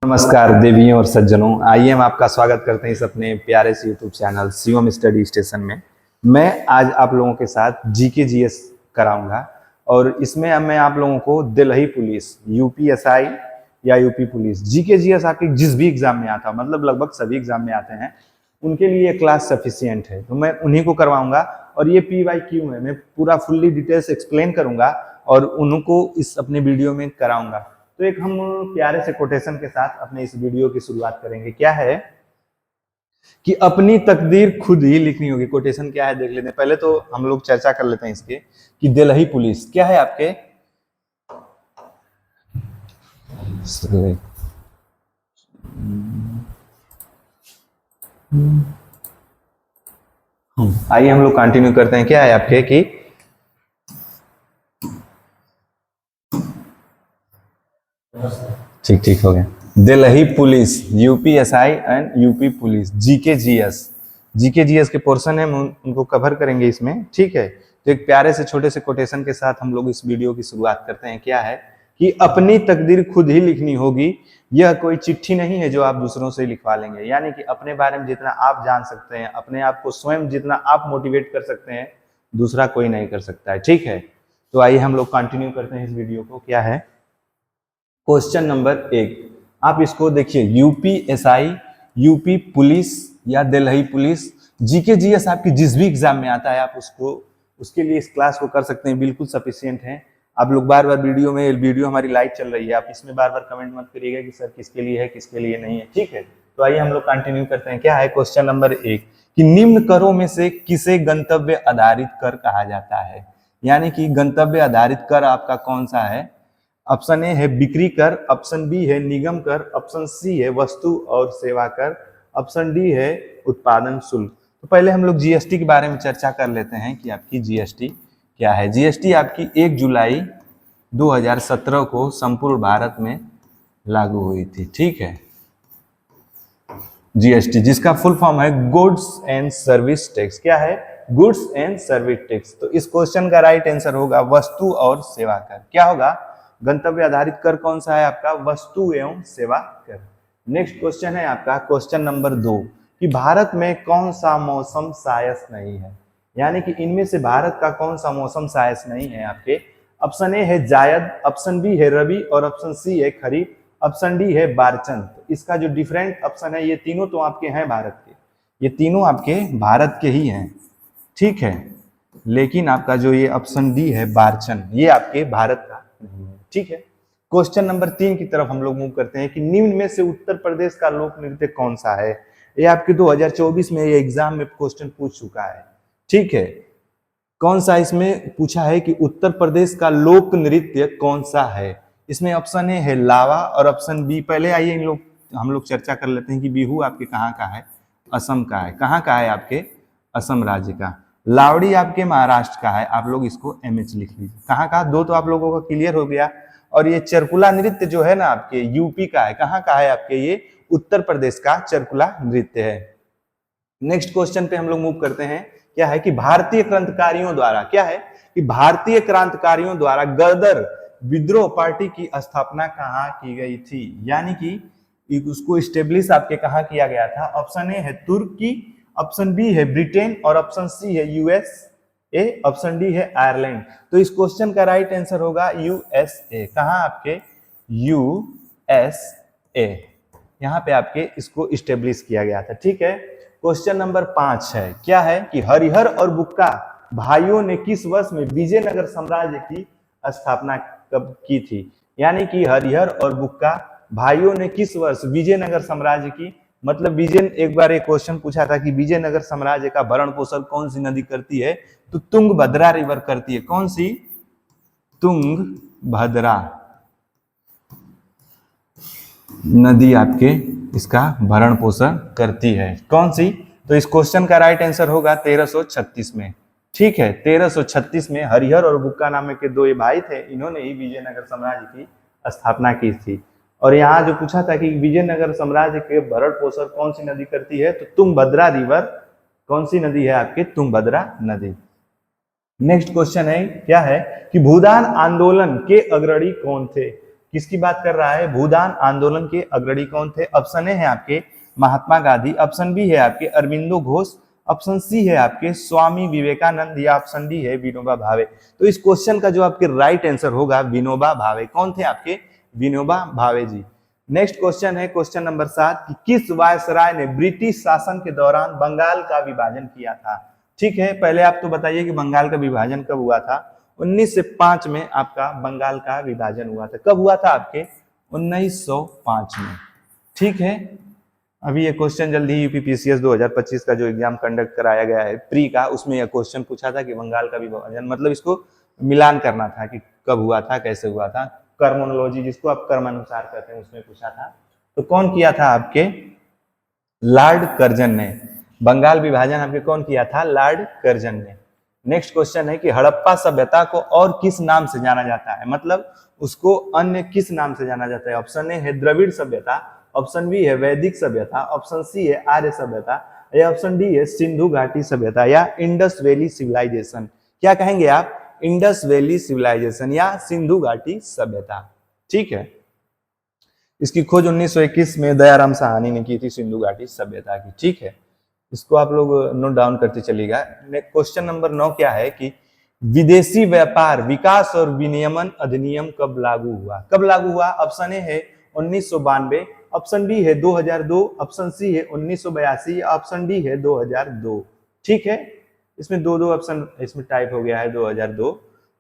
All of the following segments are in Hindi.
नमस्कार देवियों और सज्जनों, आइए हम आपका स्वागत करते हैं इस अपने प्यारे से YouTube channel Shivam study station में। मैं आज आप लोगों के साथ जीके जीएस कराऊंगा और इसमें मैं आप लोगों को दिल्ली पुलिस, यूपीएसआई या यूपी पुलिस, जीके जीएस आपके जिस भी एग्जाम में आता, मतलब लगभग सभी एग्जाम में आते हैं, उनके लिए ये क्लास सफिशियंट है, तो मैं उन्हीं को करवाऊंगा। और ये PYQ है, मैं पूरा फुल्ली डिटेल्स एक्सप्लेन करूंगा और उनको इस अपने वीडियो में कराऊंगा। तो एक हम प्यारे से कोटेशन के साथ अपने इस वीडियो की शुरुआत करेंगे। क्या है कि अपनी तकदीर खुद ही लिखनी होगी। कोटेशन क्या है देख लेते हैं। पहले तो हम लोग चर्चा कर लेते हैं इसके कि दिल्ली पुलिस क्या है आपके। आइए हम लोग कंटिन्यू करते हैं। क्या है आपके कि ठीक हो गया। Delhi police, UPSI and UP police, GK GS के पोर्शन है, हम उनको कवर करेंगे इसमें। ठीक है, तो एक प्यारे से छोटे से कोटेशन के साथ हम लोग इस वीडियो की शुरुआत करते हैं। क्या है कि अपनी तकदीर खुद ही लिखनी होगी। यह कोई चिट्ठी नहीं है जो आप दूसरों से लिखवा लेंगे। यानी कि अपने बारे में जितना आप जान सकते हैं, अपने आप को स्वयं जितना आप मोटिवेट कर सकते हैं, दूसरा कोई नहीं कर सकता है। ठीक है, तो आइए हम लोग कंटिन्यू करते हैं इस वीडियो को। क्या है क्वेश्चन नंबर 1, आप इसको देखिए। यूपीएसआई, यूपी पुलिस या दिल्ली पुलिस, जीके जीएस आपकी जिस भी एग्जाम में आता है, आप उसके लिए इस क्लास को कर सकते हैं, बिल्कुल सफिशियंट है। आप लोग बार बार वीडियो हमारी लाइव चल रही है, आप इसमें बार बार कमेंट मत करिएगा कि सर किसके लिए है किसके लिए नहीं है। ठीक है, तो आइए हम लोग कंटिन्यू करते हैं। क्या है क्वेश्चन नंबर 1 कि निम्न करों में से किसे गंतव्य आधारित कर कहा जाता है। यानी कि गंतव्य आधारित कर आपका कौन सा है। ऑप्शन ए है बिक्री कर, ऑप्शन बी है निगम कर, ऑप्शन सी है वस्तु और सेवा कर, ऑप्शन डी है उत्पादन शुल्क। तो पहले हम लोग जीएसटी के बारे में चर्चा कर लेते हैं कि आपकी जीएसटी क्या है। जीएसटी आपकी 1 जुलाई 2017 को संपूर्ण भारत में लागू हुई थी। ठीक है, जीएसटी जिसका फुल फॉर्म है गुड्स एंड सर्विस टैक्स। क्या है? Goods and service tax. तो इस क्वेश्चन का राइट आंसर होगा वस्तु और सेवा कर। क्या होगा? गंतव्य आधारित कर कौन सा है आपका? वस्तु एवं सेवा कर। नेक्स्ट क्वेश्चन है आपका क्वेश्चन नंबर 2 कि भारत में कौन सा मौसम सायस नहीं है। यानी कि इनमें से भारत का कौन सा मौसम सायस नहीं है आपके। ऑप्शन ए है जायद, ऑप्शन बी है रबी और ऑप्शन सी है खरीफ, ऑप्शन डी है बारचंद। तो इसका जो डिफरेंट ऑप्शन है, ये तीनों तो आपके हैं भारत के, ये तीनों आपके भारत के ही हैं। ठीक है, लेकिन आपका जो ये ऑप्शन डी है बारचंद, ये आपके भारत का नहीं है। ठीक है, क्वेश्चन नंबर 3 की तरफ हम लोग मूव करते हैं कि निम्न में से उत्तर प्रदेश का लोक नृत्य कौन सा है। ये आपके 2024 में ये एग्जाम में क्वेश्चन पूछ चुका है। ठीक है, कौन सा इसमें पूछा है कि उत्तर प्रदेश का लोक नृत्य कौन सा है। इसमें ऑप्शन ए है लावा और ऑप्शन बी, पहले आइए हम लोग चर्चा कर लेते हैं कि बिहू आपके कहाँ का है। असम का है। कहाँ का है? आपके असम राज्य का। लावड़ी आपके महाराष्ट्र का है। आप लोग इसको MH लिख लीजिए। कहाँ का? 2 तो आप लोगों का क्लियर हो गया। और ये चरकुला नृत्य जो है ना आपके यूपी का है। कहाँ का है आपके? ये उत्तर प्रदेश का चरकुला नृत्य है। नेक्स्ट क्वेश्चन पे हम लोग मूव करते हैं। क्या है कि भारतीय क्रांतिकारियों द्वारा, क्या है कि भारतीय क्रांतिकारियों द्वारा गदर विद्रोह पार्टी की स्थापना कहाँ की गई थी। यानी कि उसको स्टेब्लिश आपके कहाँ किया गया था। ऑप्शन ए है तुर्की, ऑप्शन बी है ब्रिटेन और ऑप्शन सी है USA, ऑप्शन डी है आयरलैंड। तो इस क्वेश्चन का राइट आंसर होगा USA। कहाँ आपके? USA, यहाँ पे आपके इसको स्टेब्लिश किया गया था। ठीक है, क्वेश्चन नंबर 5 है। क्या है कि हरिहर और बुक्का भाइयों ने किस वर्ष में विजयनगर साम्राज्य की स्थापना कब की थी। यानी कि हरिहर और बुक्का भाइयों ने किस वर्ष विजयनगर साम्राज्य की, मतलब एक बार एक क्वेश्चन पूछा था कि विजयनगर साम्राज्य का भरण पोषण कौन सी नदी करती है, तो तुंगभद्रा रिवर करती है। कौन सी? तुंगभद्रा नदी आपके इसका भरण पोषण करती है। कौन सी? तो इस क्वेश्चन का राइट आंसर होगा 1336 में। ठीक है, 1336 में हरिहर और बुक्का नाम के 2 भाई थे, इन्होंने ही विजयनगर साम्राज्य की स्थापना की थी। और यहाँ जो पूछा था कि विजयनगर साम्राज्य के भरण पोषण कौन सी नदी करती है, तो तुंगभद्रा रिवर कौन सी नदी है आपके? तुंगभद्रा नदी। नेक्स्ट क्वेश्चन है। क्या है कि भूदान आंदोलन के अग्रणी कौन थे। किसकी बात कर रहा है? भूदान आंदोलन के अग्रणी कौन थे? ऑप्शन ए है आपके महात्मा गांधी, ऑप्शन बी है आपके अरविंदो घोष, ऑप्शन सी है आपके स्वामी विवेकानंद, या ऑप्शन डी है विनोबा भावे। तो इस क्वेश्चन का जो आपके राइट आंसर होगा विनोबा भावे। कौन थे आपके? विनोबा भावे जी। नेक्स्ट क्वेश्चन है क्वेश्चन नंबर 7 कि किस वायसराय ने ब्रिटिश शासन के दौरान बंगाल का विभाजन किया था? ठीक है, पहले आप तो बताइए कि बंगाल का विभाजन कब हुआ था? 1905 में आपका बंगाल का विभाजन हुआ था। कब हुआ था आपके? 1905 में। ठीक है, अभी ये क्वेश्चन जल्दी ही यूपीपीसीएस 2025 का जो एग्जाम कंडक्ट कराया गया है प्री का, उसमें यह क्वेश्चन पूछा था कि बंगाल का विभाजन, मतलब इसको मिलान करना था कि कब हुआ था, कैसे हुआ था, कर्मोनोलॉजी जिसको आप कर्मानुसार कहते हैं उसमें पूछा था। तो कौन किया था आपके? लॉर्ड कर्जन ने। बंगाल विभाजन आपके कौन किया था? लॉर्ड कर्जन ने। नेक्स्ट क्वेश्चन है कि हड़प्पा सभ्यता को और किस नाम से जाना जाता है? मतलब उसको अन्य किस नाम से जाना जाता है? ऑप्शन ए है द्रविड़ सभ्यता, ऑप्शन बी है वैदिक सभ्यता, ऑप्शन सी है आर्य सभ्यता, या ऑप्शन डी है सिंधु घाटी सभ्यता या इंडस वैली सिविलाइजेशन। क्या कहेंगे आप? इंडस वैली सिविलाइजेशन या सिंधु घाटी सभ्यता। ठीक है, इसकी खोज 1921 में दयाराम साहनी ने की थी सिंधु घाटी सभ्यता की। ठीक है, इसको आप लोग नोट डाउन करते चलिएगा। क्वेश्चन नंबर 9 क्या है कि विदेशी व्यापार विकास और विनियमन अधिनियम कब लागू हुआ? कब लागू हुआ? ऑप्शन ए है 1992, ऑप्शन बी है 2002, ऑप्शन सी है 1982, ऑप्शन डी है 2002। ठीक है, इसमें दो ऑप्शन इसमें टाइप हो गया है 2002।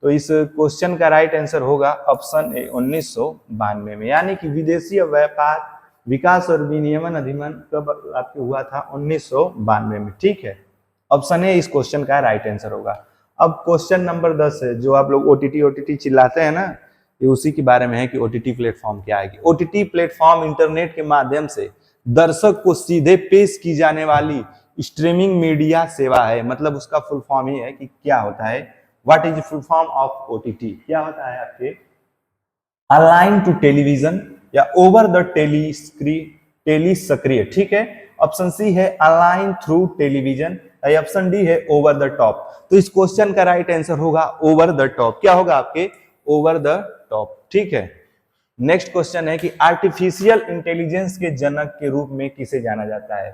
तो इस क्वेश्चन का राइट आंसर होगा ऑप्शन ए 1992 में, यानी कि विदेशी व्यापार विकास और विनियमन अधिनियम कब आपके हुआ था? 1992 में। ठीक है, ऑप्शन ए इस क्वेश्चन का राइट आंसर होगा। अब क्वेश्चन नंबर 10 है, जो आप लोग ओटीटी चिल्लाते हैं ना, ये उसी के बारे में है कि ओटीटी प्लेटफॉर्म क्या है। ओटीटी प्लेटफॉर्म इंटरनेट के माध्यम से दर्शक को सीधे पेश की जाने वाली स्ट्रीमिंग मीडिया सेवा है। मतलब उसका फुल फॉर्म ही है कि क्या होता है, what is full form of OTT? क्या होता है आपके? अलाइन टू टेलीविजन या ओवर द टेली सक्रिय। ठीक है, ऑप्शन सी है align through television, option D है ओवर द टॉप। तो इस क्वेश्चन का राइट आंसर होगा ओवर द टॉप। क्या होगा आपके? Over the top. ठीक है, नेक्स्ट क्वेश्चन है कि आर्टिफिशियल इंटेलिजेंस के जनक के रूप में किसे जाना जाता है?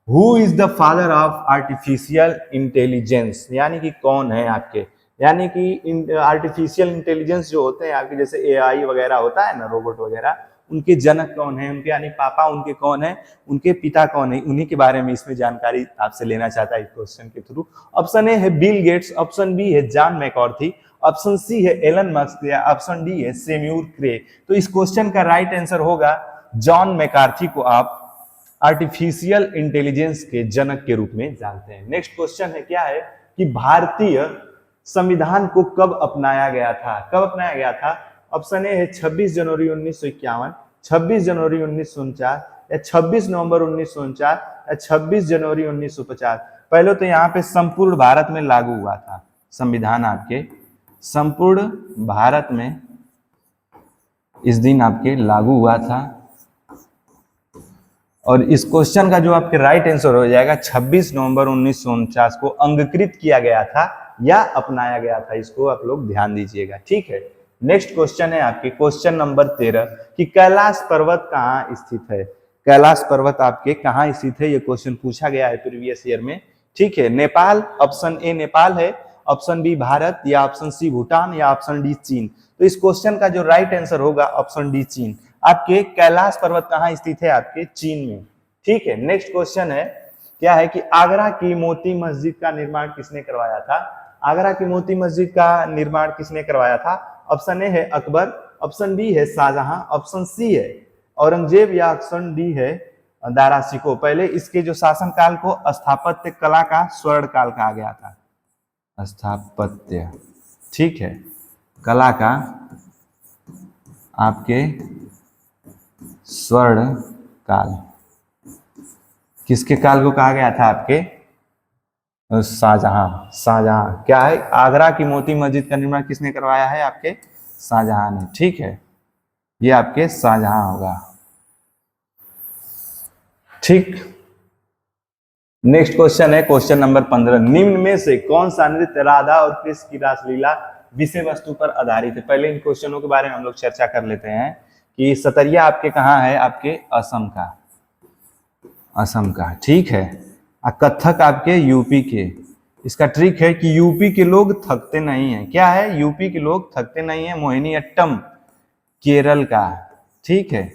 Who is the father of artificial intelligence, यानी कि कौन है आपके, यानी कि आर्टिफिशियल इंटेलिजेंस जो होते हैं आपके, जैसे एआई वगैरह होता है ना, रोबोट वगैरह, उनके जनक कौन है? उनके यानी पापा उनके कौन है, उनके पिता कौन है? उन्हीं के बारे में इसमें जानकारी आपसे लेना चाहता है इस क्वेश्चन के थ्रू। ऑप्शन ए है बिल गेट्स, ऑप्शन बी है जॉन मैकॉर्थी, ऑप्शन सी है एलन मस्क, या ऑप्शन डी है सेम्यूर क्रे। तो इस क्वेश्चन का राइट आंसर होगा जॉन मैकार्थी को आप आर्टिफिशियल इंटेलिजेंस के जनक के रूप में जानते हैं। नेक्स्ट क्वेश्चन है क्या है कि भारतीय संविधान को कब अपनाया गया था? कब अपनाया गया था? ऑप्शन ए है 26 जनवरी 1951, 26 जनवरी 1949, या 26 नवंबर 1949, या 26 जनवरी 1950। पहले तो यहाँ पे संपूर्ण भारत में लागू हुआ था संविधान आपके, संपूर्ण भारत में इस दिन आपके लागू हुआ था। और इस क्वेश्चन का जो आपके राइट आंसर हो जाएगा 26 नवंबर 1949 को अंगीकृत किया गया था या अपनाया गया था। इसको आप लोग ध्यान दीजिएगा। ठीक है, नेक्स्ट क्वेश्चन है आपके क्वेश्चन नंबर 13 कि कैलाश पर्वत कहाँ स्थित है? कैलाश पर्वत आपके कहाँ स्थित है? ये क्वेश्चन पूछा गया है प्रीवियस ईयर में। ठीक है, नेपाल, ऑप्शन ए नेपाल है, ऑप्शन बी भारत, या ऑप्शन सी भूटान, या ऑप्शन डी चीन। तो इस क्वेश्चन का जो राइट आंसर होगा ऑप्शन डी चीन। आपके कैलाश पर्वत कहाँ स्थित है? आपके चीन में। ठीक है, नेक्स्ट क्वेश्चन है क्या है कि आगरा की मोती मस्जिद का निर्माण किसने करवाया था? आगरा की मोती मस्जिद का निर्माण किसने करवाया था? ऑप्शन ए है अकबर, ऑप्शन बी है शाहजहां, ऑप्शन सी है औरंगजेब, या ऑप्शन डी है दारा शिकोह। पहले इसके जो शासन काल को स्थापत्य कला का स्वर्ण काल कहा गया था। स्थापत्य, ठीक है, कला का आपके स्वर्ण काल, किसके काल को कहा गया था? आपके शाहजहां। शाहजहां क्या है? आगरा की मोती मस्जिद का निर्माण किसने करवाया है? आपके शाहजहां ने। ठीक है, ये आपके शाहजहां होगा। ठीक, नेक्स्ट क्वेश्चन है क्वेश्चन नंबर 15, निम्न में से कौन सा नृत्य राधा और कृष्ण की रासलीला विषय वस्तु पर आधारित है? पहले इन क्वेश्चनों के बारे में हम लोग चर्चा कर लेते हैं कि सतरिया आपके कहाँ है, आपके असम का, असम का, ठीक है। कथक आपके यूपी के। इसका ट्रिक है कि यूपी के लोग थकते नहीं हैं। क्या है, यूपी के लोग थकते नहीं हैं। मोहिनीअट्टम केरल का, ठीक है।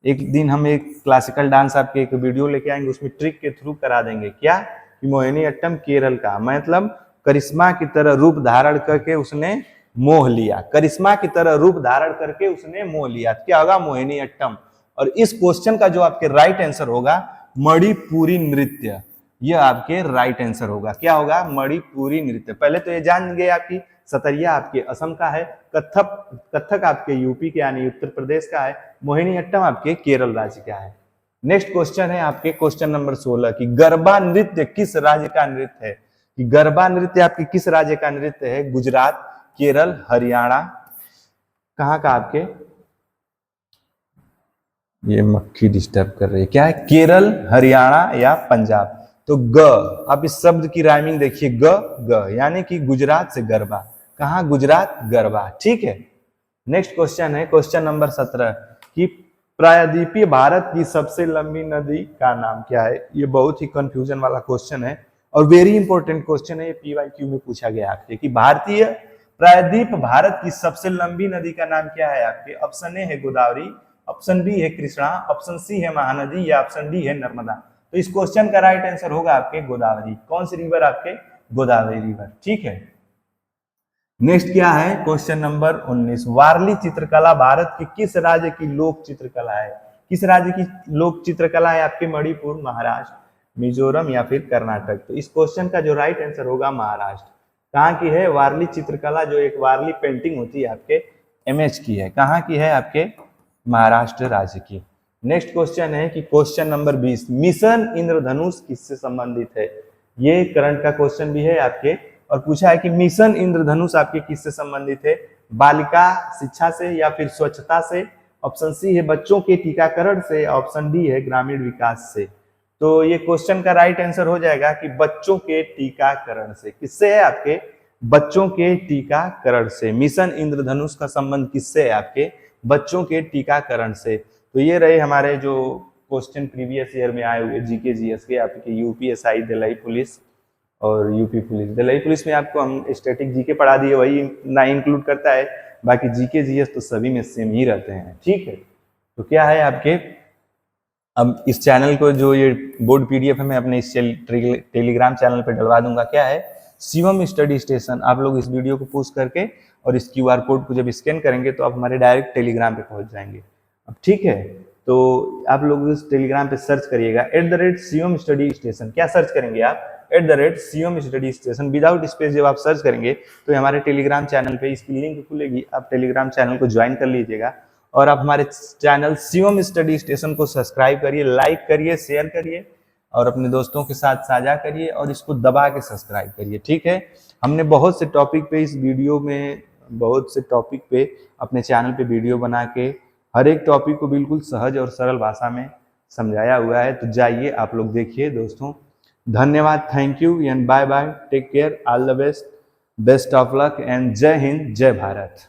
एक दिन हम एक क्लासिकल डांस आपके एक वीडियो लेके आएंगे, उसमें ट्रिक के थ्रू करा देंगे। क्या कि मोहिनीअट्टम केरल का मतलब करिश्मा की तरह रूप धारण करके उसने मोह लिया, करिश्मा की तरह रूप धारण करके उसने मोह लिया। क्या होगा, मोहिनीअट्टम। और इस क्वेश्चन का जो आपके राइट आंसर होगा, मणिपुरी नृत्य। यह आपके राइट आंसर होगा। क्या होगा, मणिपुरी नृत्य। पहले तो ये जान गए आपकी सतरिया आपके असम का है, कथक आपके यूपी के यानी उत्तर प्रदेश का है, मोहिनीअट्टम आपके केरल राज्य का है। नेक्स्ट क्वेश्चन है आपके क्वेश्चन नंबर 16 कि गरबा नृत्य किस राज्य का नृत्य है। कि गरबा नृत्य आपके किस राज्य का नृत्य है, गुजरात, केरल, हरियाणा, कहाँ का आपके, ये मक्खी डिस्टर्ब कर रही है, क्या है, केरल, हरियाणा या पंजाब। तो ग, आप इस शब्द की राइमिंग देखिए, ग यानी कि गुजरात से गरबा। कहाँ, गुजरात, गरबा, ठीक है। नेक्स्ट क्वेश्चन है क्वेश्चन नंबर 17 कि प्रायद्वीपीय भारत की सबसे लंबी नदी का नाम क्या है। ये बहुत ही कंफ्यूजन वाला क्वेश्चन है और वेरी इंपॉर्टेंट क्वेश्चन है। ये पीवाईक्यू में पूछा गया आपसे कि भारतीय प्रायद्वीप भारत की सबसे लंबी नदी का नाम क्या है आपके। ऑप्शन ए है गोदावरी, ऑप्शन बी है कृष्णा, ऑप्शन सी है महानदी या ऑप्शन डी है नर्मदा। तो इस क्वेश्चन का राइट आंसर होगा आपके गोदावरी। कौन सी रिवर आपके, गोदावरी रिवर, ठीक है। नेक्स्ट क्या है क्वेश्चन नंबर 19, वारली चित्रकला भारत के किस राज्य की लोक चित्रकला है। किस राज्य की लोक चित्रकला है आपके, मणिपुर, महाराष्ट्र, मिजोरम या फिर कर्नाटक। तो इस क्वेश्चन का जो राइट आंसर होगा महाराष्ट्र। कहाँ की है वारली चित्रकला, जो एक वारली पेंटिंग होती है आपके एमएच की है, कहाँ की है आपके, महाराष्ट्र राज्य की। नेक्स्ट क्वेश्चन है कि क्वेश्चन नंबर 20, मिशन इंद्रधनुष किससे संबंधित है। ये करंट का क्वेश्चन भी है आपके और पूछा है कि मिशन इंद्रधनुष आपके किससे संबंधित है, बालिका शिक्षा से या फिर स्वच्छता से। ऑप्शन सी है बच्चों के टीकाकरण से, ऑप्शन डी है ग्रामीण विकास से। तो ये क्वेश्चन का राइट आंसर हो जाएगा कि बच्चों के टीकाकरण से। किससे है आपके, बच्चों के टीकाकरण से। मिशन इंद्रधनुष का संबंध किससे है आपके, बच्चों के टीकाकरण से। तो ये रहे हमारे जो क्वेश्चन प्रीवियस ईयर में आए हुए जीके जीएस के आपके यूपीएसआई, दिल्ली पुलिस और यूपी पुलिस। दिल्ली पुलिस में आपको हम स्टैटिक जीके पढ़ा दिए, वही ना इंक्लूड करता है, बाकी जीके जीएस तो सभी में सेम ही रहते हैं, ठीक है। तो क्या है आपके, अब इस चैनल को जो ये बोर्ड पीडीएफ है मैं अपने इस टेलीग्राम चैनल पे डलवा दूंगा। क्या है, शिवम स्टडी स्टेशन। आप लोग इस वीडियो को पोस्ट करके और इस क्यूआर कोड को जब स्कैन करेंगे तो आप हमारे डायरेक्ट टेलीग्राम पे पहुंच जाएंगे। अब ठीक है, तो आप लोग इस टेलीग्राम पे सर्च करिएगा @शिवम स्टडी स्टेशन। क्या सर्च करेंगे आप, @Shivam study station without space. जब आप सर्च करेंगे तो हमारे टेलीग्राम चैनल पे इसकी लिंक खुलेगी, आप टेलीग्राम चैनल को ज्वाइन कर लीजिएगा और आप हमारे चैनल शिवम स्टडी स्टेशन को सब्सक्राइब करिए, लाइक करिए, शेयर करिए और अपने दोस्तों के साथ साझा करिए और इसको दबा के सब्सक्राइब करिए, ठीक है। हमने बहुत से टॉपिक पे इस वीडियो में, बहुत से टॉपिक पे अपने चैनल पे वीडियो बना के हर एक टॉपिक को बिल्कुल सहज और सरल भाषा में समझाया हुआ है। तो जाइए आप लोग देखिए दोस्तों। धन्यवाद, thank you and bye bye, take care, all the best, best of luck and जय हिंद, जय भारत।